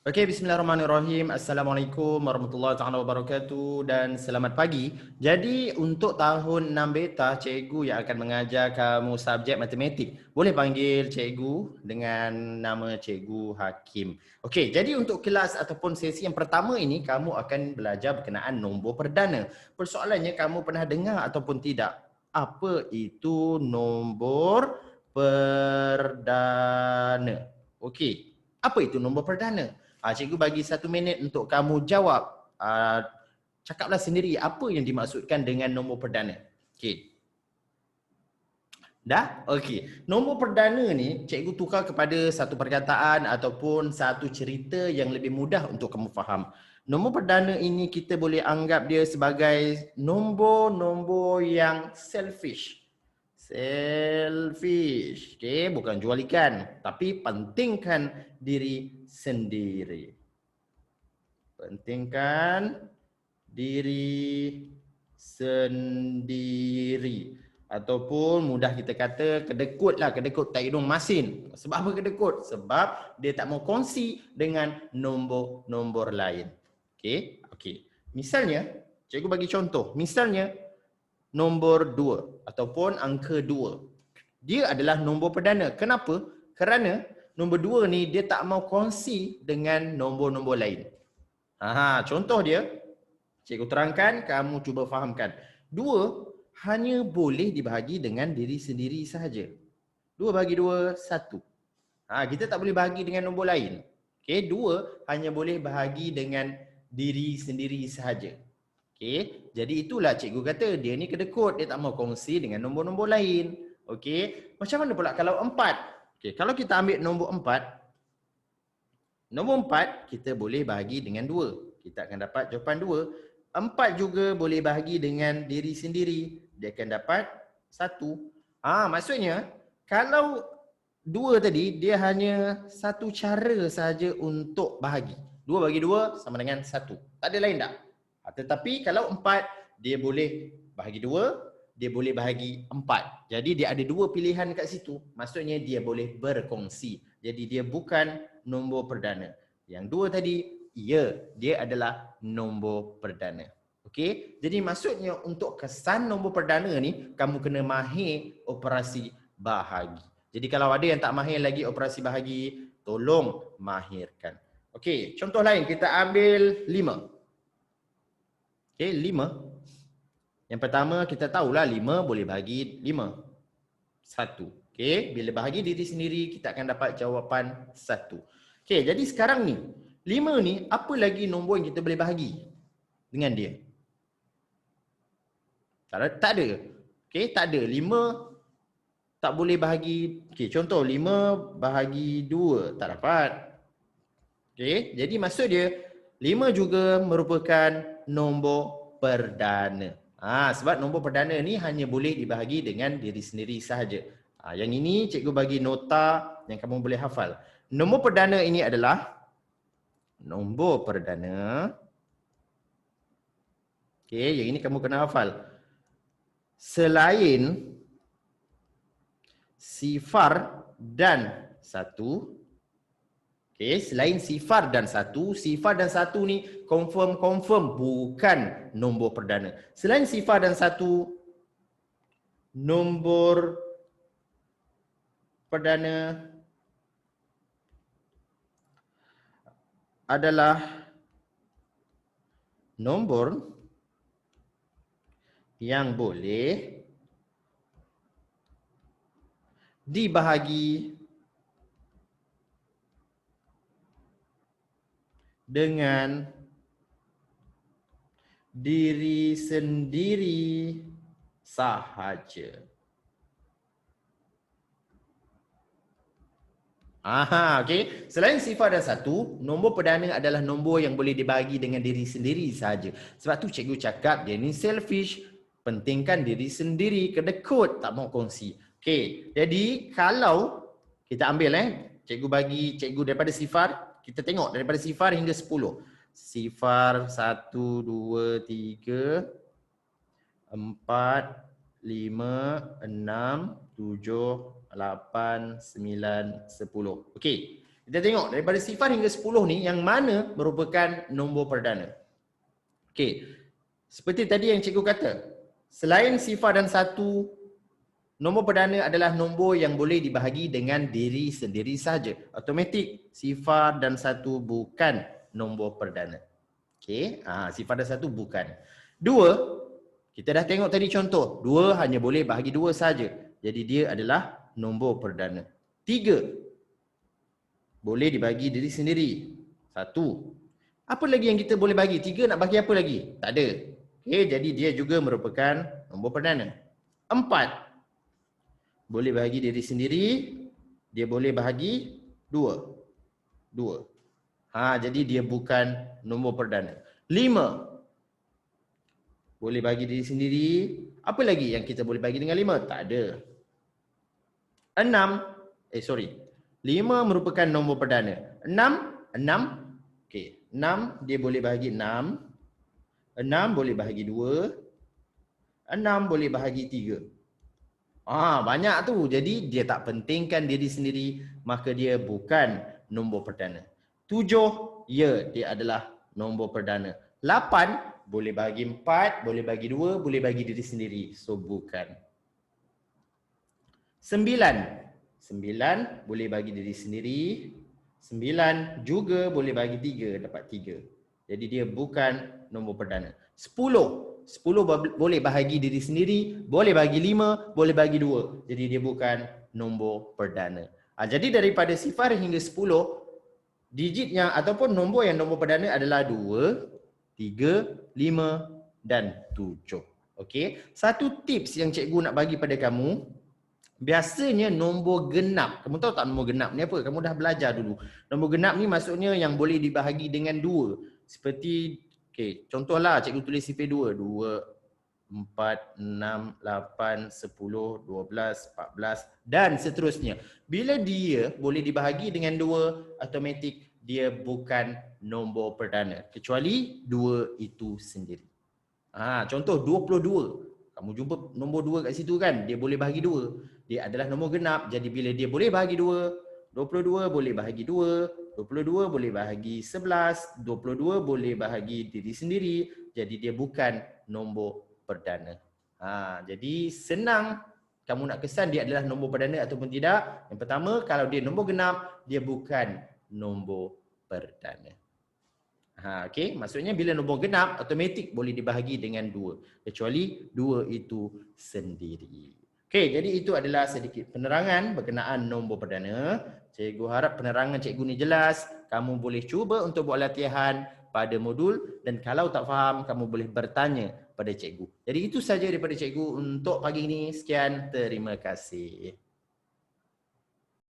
Okey, bismillahirrahmanirrahim. Assalamualaikum warahmatullahi taala wabarakatuh dan selamat pagi. Jadi untuk tahun 6 beta, cikgu yang akan mengajar kamu subjek matematik. Boleh panggil cikgu dengan nama Cikgu Hakim. Okey, jadi untuk kelas ataupun sesi yang pertama ini kamu akan belajar berkenaan nombor perdana. Persoalannya kamu pernah dengar ataupun tidak? Apa itu nombor perdana? Okey, apa itu nombor perdana? Cikgu bagi 1 minit untuk kamu jawab. Cakaplah sendiri apa yang dimaksudkan dengan nombor perdana. Okey. Dah? Okey. Nombor perdana ni cikgu tukar kepada satu perkataan ataupun satu cerita yang lebih mudah untuk kamu faham. Nombor perdana ini kita boleh anggap dia sebagai nombor-nombor yang selfish. Selfish. Okey, bukan jual ikan, tapi pentingkan diri sendiri. Pentingkan diri sendiri. Ataupun mudah kita kata kedekut lah, kedekut tak hidung masin. Sebab apa kedekut? Sebab dia tak mau kongsi dengan nombor-nombor lain. Okey? Okey. Misalnya, cikgu bagi contoh. Misalnya, nombor 2 ataupun angka 2. Dia adalah nombor perdana. Kenapa? Kerana nombor 2 ni dia tak mau kongsi dengan nombor-nombor lain. Contoh dia, cikgu terangkan, kamu cuba fahamkan. 2 hanya boleh dibahagi dengan diri sendiri sahaja. 2 bagi 2, 1. Kita tak boleh bahagi dengan nombor lain. Okey, 2 hanya boleh bahagi dengan diri sendiri sahaja. Okey, jadi itulah cikgu kata dia ni kedekut, dia tak mau kongsi dengan nombor-nombor lain. Okey, macam mana pula kalau 4? Okey, kalau kita ambil nombor 4, nombor 4 kita boleh bahagi dengan 2. Kita akan dapat jawapan 2. 4 juga boleh bahagi dengan diri sendiri. Dia akan dapat 1. Maksudnya kalau 2 tadi dia hanya satu cara saja untuk bahagi. 2 bagi 2 sama dengan 1. Tak ada lain tak? Tetapi kalau 4 dia boleh bahagi 2, dia boleh bahagi 4. Jadi dia ada 2 pilihan kat situ. Maksudnya dia boleh berkongsi. Jadi dia bukan nombor perdana. Yang 2 tadi, ya, dia adalah nombor perdana. Okey? Jadi maksudnya untuk kesan nombor perdana ni, kamu kena mahir operasi bahagi. Jadi kalau ada yang tak mahir lagi operasi bahagi, tolong mahirkan. Okey, contoh lain kita ambil 5. Okey, 5. Yang pertama kita tahulah 5 boleh bahagi 5. 1. Okey, bila bahagi diri sendiri kita akan dapat jawapan 1. Okey, jadi sekarang ni 5 ni apa lagi nombor yang kita boleh bahagi dengan dia? Tak ada. Okey, tak ada. 5 tak boleh bahagi. Okey, contoh 5 bahagi 2 tak dapat. Okey, jadi maksud dia 5 juga merupakan nombor perdana. Sebab nombor perdana ni hanya boleh dibahagi dengan diri sendiri sahaja. Yang ini cikgu bagi nota yang kamu boleh hafal. Nombor perdana ini adalah nombor perdana. Okey, yang ini kamu kena hafal. Selain sifar dan 1. Okey, selain sifar dan 1, sifar dan 1 ni confirm bukan nombor perdana. Selain sifar dan 1, nombor perdana adalah nombor yang boleh dibahagi dengan diri sendiri sahaja. Okey. Selain sifar dan 1, nombor perdana adalah nombor yang boleh dibahagi dengan diri sendiri sahaja. Sebab tu cikgu cakap dia ni selfish, pentingkan diri sendiri, kedekut, tak mau kongsi. Okey. Jadi kalau kita ambil cikgu daripada sifar, kita tengok daripada sifar hingga 10. Sifar 1 2 3 4 5 6 7 8 9 10. Okey. Kita tengok daripada 0 hingga 10 ni yang mana merupakan nombor perdana. Okey. Seperti tadi yang cikgu kata, selain 0 dan 1, nombor perdana adalah nombor yang boleh dibahagi dengan diri sendiri saja. Automatik 0 dan 1 bukan nombor perdana. Okey, 0 dan 1 bukan. 2, kita dah tengok tadi contoh. 2 hanya boleh bahagi 2 saja. Jadi dia adalah nombor perdana. 3, boleh dibagi diri sendiri. 1. Apa lagi yang kita boleh bagi? 3 nak bagi apa lagi? Tak ada. Okey, jadi dia juga merupakan nombor perdana. 4, boleh bahagi diri sendiri. Dia boleh bahagi 2. Jadi dia bukan nombor perdana. 5, boleh bagi diri sendiri. Apa lagi yang kita boleh bagi dengan 5? Tak ada. 5 merupakan nombor perdana. 6. Okey, 6 dia boleh bahagi 6. 6 boleh bahagi 2. 6 boleh bahagi 3. Banyak tu. Jadi dia tak pentingkan diri sendiri, maka dia bukan nombor perdana. 7, dia adalah nombor perdana. 8, boleh bagi 4, boleh bagi 2, boleh bagi diri sendiri. So bukan. 9 boleh bagi diri sendiri. 9 juga boleh bagi 3, dapat 3. Jadi dia bukan nombor perdana. 10 boleh bahagi diri sendiri, boleh bagi 5, boleh bagi 2. Jadi dia bukan nombor perdana. Jadi daripada 0 hingga 10, digitnya ataupun nombor yang nombor perdana adalah 2, 3, 5 dan 7. Okey, satu tips yang cikgu nak bagi pada kamu, biasanya nombor genap. Kamu tahu tak nombor genap ni apa? Kamu dah belajar dulu. Nombor genap ni maksudnya yang boleh dibahagi dengan 2. Seperti, contohlah cikgu tulis sifar 2. 4, 6, 8, 10, 12, 14 dan seterusnya. Bila dia boleh dibahagi dengan 2, automatik dia bukan nombor perdana. Kecuali 2 itu sendiri. Contoh 22. Kamu jumpa nombor 2 kat situ kan? Dia boleh bahagi 2. Dia adalah nombor genap. Jadi bila dia boleh bahagi 2, 22 boleh bahagi 2, 22 boleh bahagi 11, 22 boleh bahagi diri sendiri. Jadi dia bukan nombor perdana. Jadi senang kamu nak kesan dia adalah nombor perdana ataupun tidak. Yang pertama, kalau dia nombor genap, dia bukan nombor perdana. Okey, maksudnya bila nombor genap automatik boleh dibahagi dengan 2, kecuali 2 itu sendiri. Okey, jadi itu adalah sedikit penerangan berkenaan nombor perdana. Cikgu harap penerangan cikgu ni jelas. Kamu boleh cuba untuk buat latihan pada modul dan kalau tak faham kamu boleh bertanya pada cikgu. Jadi itu saja daripada cikgu untuk pagi ini. Sekian, terima kasih.